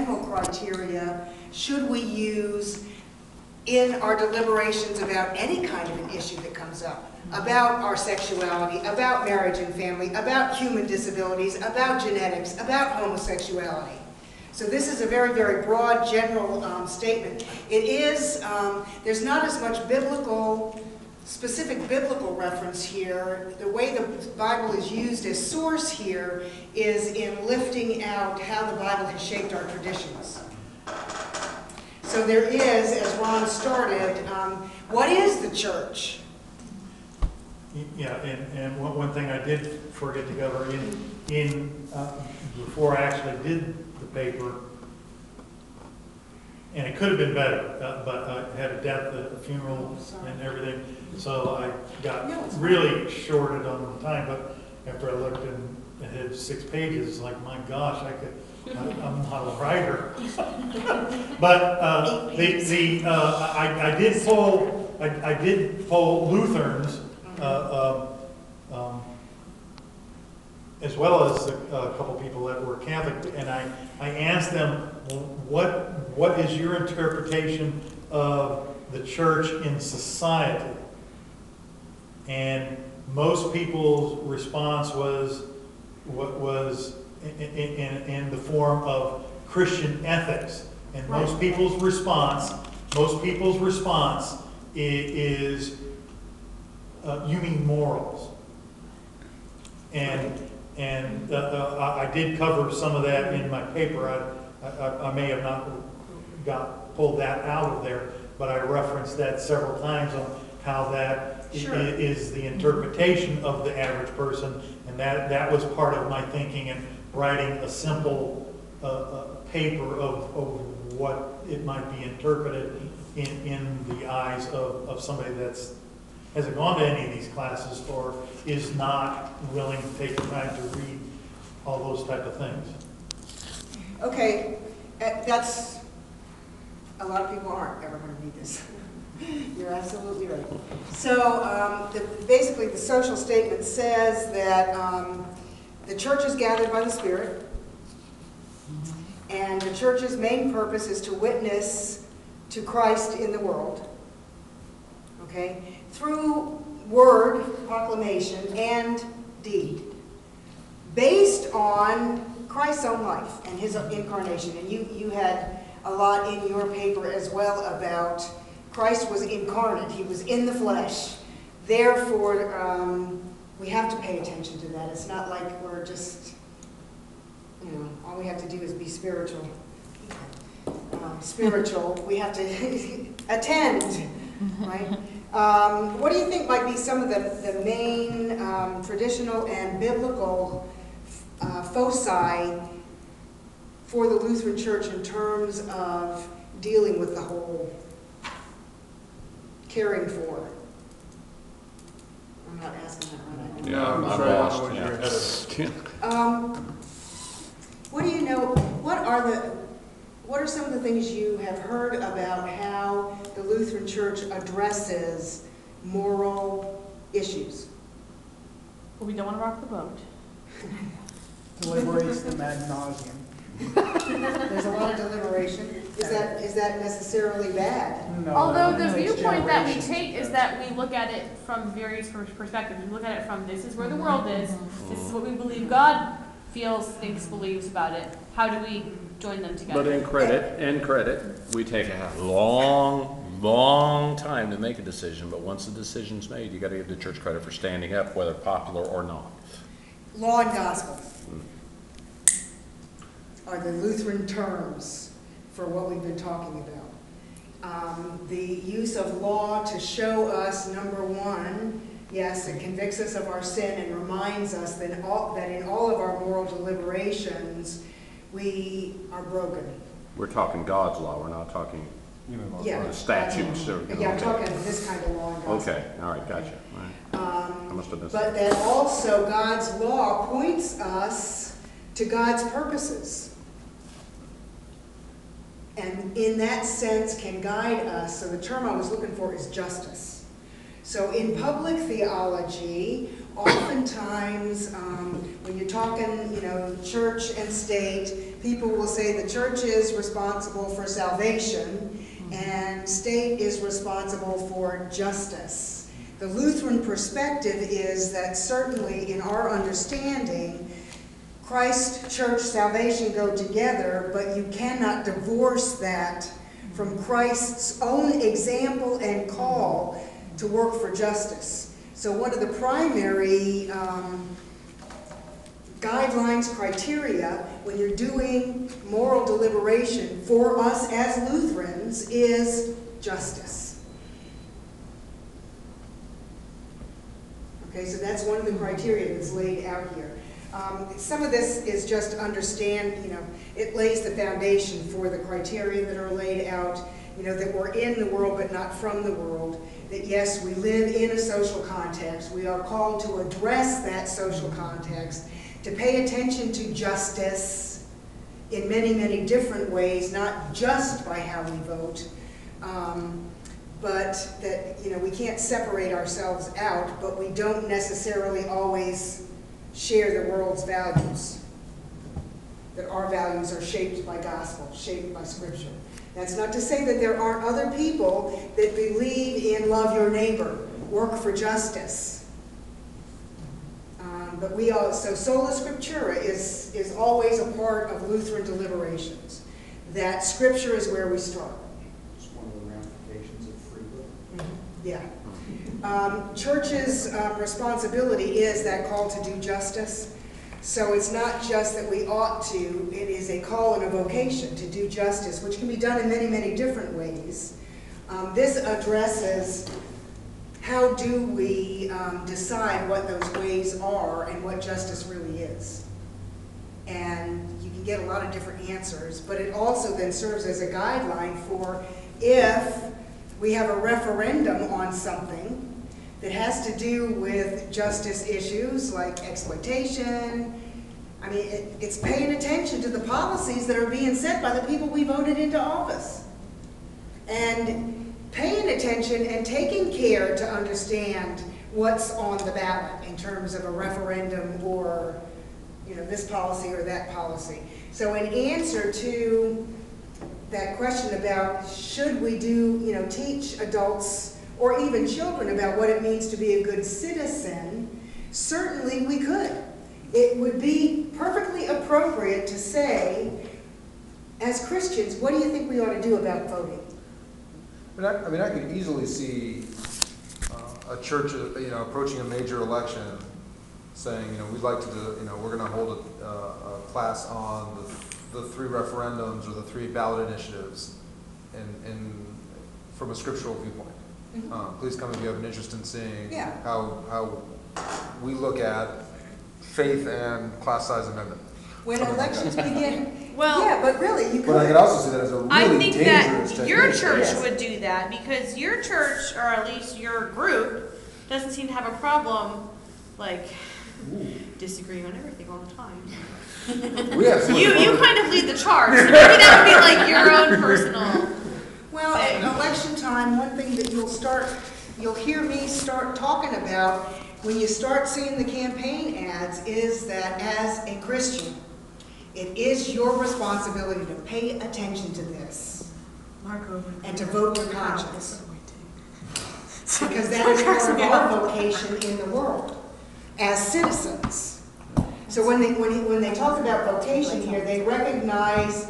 general criteria should we use in our deliberations about any kind of an issue that comes up, about our sexuality, about marriage and family, about human disabilities, about genetics, about homosexuality. So this is a very, very broad, general statement. It is, there's not as much specific biblical reference here. The way the Bible is used as source here is in lifting out how the Bible has shaped our traditions. So there is, as Ron started, what is the church? Yeah, and one thing I did forget to cover before I actually did the paper, and it could have been better, but I had a death at a funeral and everything, so I got really shorted on the time. But after I looked and it had 6 pages, it's like, my gosh, I'm not a writer. But I did poll Lutherans. As well as a couple people that were Catholic, and I asked them, what is your interpretation of the church in society? And most people's response was in the form of Christian ethics, and most people's response is you mean morals. And I did cover some of that in my paper. I may have not pulled that out of there, but I referenced that several times on how that is the interpretation of the average person, and that was part of my thinking in writing a simple paper of what it might be interpreted in the eyes of somebody that's hasn't gone to any of these classes or is not willing to take the time to read all those type of things. Okay, that's, a lot of people aren't ever going to read this. You're absolutely right. So basically the social statement says that the church is gathered by the Spirit, and the church's main purpose is to witness to Christ in the world. Okay? Through word, proclamation, and deed, based on Christ's own life and his incarnation. And you had a lot in your paper as well about Christ was incarnate. He was in the flesh. Therefore, we have to pay attention to that. It's not like we're just, all we have to do is be spiritual. We have to attend, right? What do you think might be some of the main traditional and biblical foci for the Lutheran Church in terms of dealing with the whole caring for? I'm not asking that right. Yeah, I'm lost. Yeah. What do you know? What are some of the things you have heard about how the Lutheran Church addresses moral issues? Well, we don't want to rock the boat. Deliberates them ad nauseum. There's a lot of deliberation. Is that necessarily bad? No, Although the it's viewpoint that we generation. take is that we look at it from various perspectives. We look at it from this is where the world is, this is what we believe God feels, thinks, believes about it. How do we join them together? But in credit, we take a long time to make a decision, but once the decision's made, you got to give the church credit for standing up, whether popular or not. Law and gospel are the Lutheran terms for what we've been talking about. The use of law to show us, number one, yes, it convicts us of our sin and reminds us that in all of our moral deliberations, we are broken. We're talking God's law, we're not talking the statutes. Yeah, I'm talking this kind of law and gospel. Okay, all right, gotcha. All right. I must have missed But that also God's law points us to God's purposes. And in that sense can guide us. So the term I was looking for is justice. So in public theology, oftentimes when you're talking, church and state, people will say the church is responsible for salvation and state is responsible for justice. The Lutheran perspective is that certainly in our understanding, Christ, church, salvation go together, but you cannot divorce that from Christ's own example and call to work for justice. So one of the primary guidelines, criteria, when you're doing moral deliberation for us as Lutherans is justice. Okay, so that's one of the criteria that's laid out here. Some of this is just understand, it lays the foundation for the criteria that are laid out, that we're in the world but not from the world, that yes, we live in a social context. We are called to address that social context, to pay attention to justice in many, many different ways, not just by how we vote, but that, we can't separate ourselves out, but we don't necessarily always share the world's values, that our values are shaped by gospel, shaped by scripture. That's not to say that there aren't other people that believe in love your neighbor, work for justice. But we all, so sola scriptura is always a part of Lutheran deliberations, that scripture is where we start. It's one of the ramifications of free will. Yeah. Church's responsibility is that call to do justice. So it's not just that we ought to, it is a call and a vocation to do justice, which can be done in many, many different ways. This addresses how do we decide what those ways are and what justice really is. And you can get a lot of different answers, but it also then serves as a guideline for if we have a referendum on something that has to do with justice issues like exploitation. I mean, it's paying attention to the policies that are being set by the people we voted into office. And paying attention and taking care to understand what's on the ballot in terms of a referendum or, this policy or that policy. So in answer to that question about should we teach adults or even children about what it means to be a good citizen, certainly we could. It would be perfectly appropriate to say, as Christians, what do you think we ought to do about voting? I could easily see a church, approaching a major election, saying, we'd like to do, we're going to hold a class on the 3 referendums or the 3 ballot initiatives, and from a scriptural viewpoint. Please come if you have an interest in seeing how we look at faith and class size amendment. When elections begin, Well, yeah, but really, you could. But I could also see that as a I really think dangerous that your technique. church Yes. would do that because your church, or at least your group, doesn't seem to have a problem, disagreeing on everything all the time. We have You kind of lead the charge, so maybe that would be your own personal. Well, at election time, one thing that you'll hear me start talking about when you start seeing the campaign ads is that as a Christian, it is your responsibility to pay attention to this and to vote your conscience. Because that is part of our vocation in the world as citizens. So when they talk about vocation here, they recognize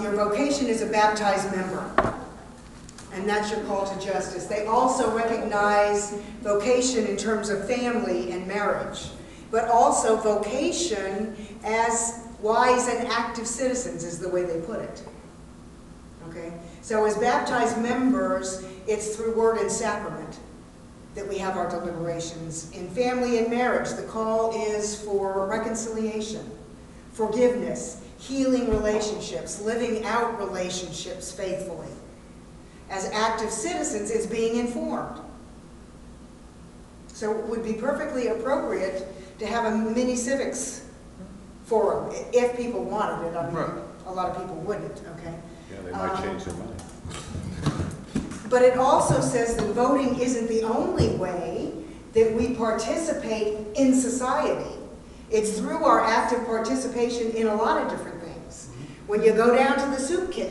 your vocation as a baptized member. And that's your call to justice. They also recognize vocation in terms of family and marriage, but also vocation as wise and active citizens is the way they put it. Okay? So as baptized members, it's through word and sacrament that we have our deliberations. In family and marriage, the call is for reconciliation, forgiveness, healing relationships, living out relationships faithfully. As active citizens, is being informed. So it would be perfectly appropriate to have a mini civics forum, if people wanted it. I mean, Right. a lot of people wouldn't, okay? Yeah, they might change their mind. But it also says that voting isn't the only way that we participate in society. It's through our active participation in a lot of different things. When you go down to the soup kitchen,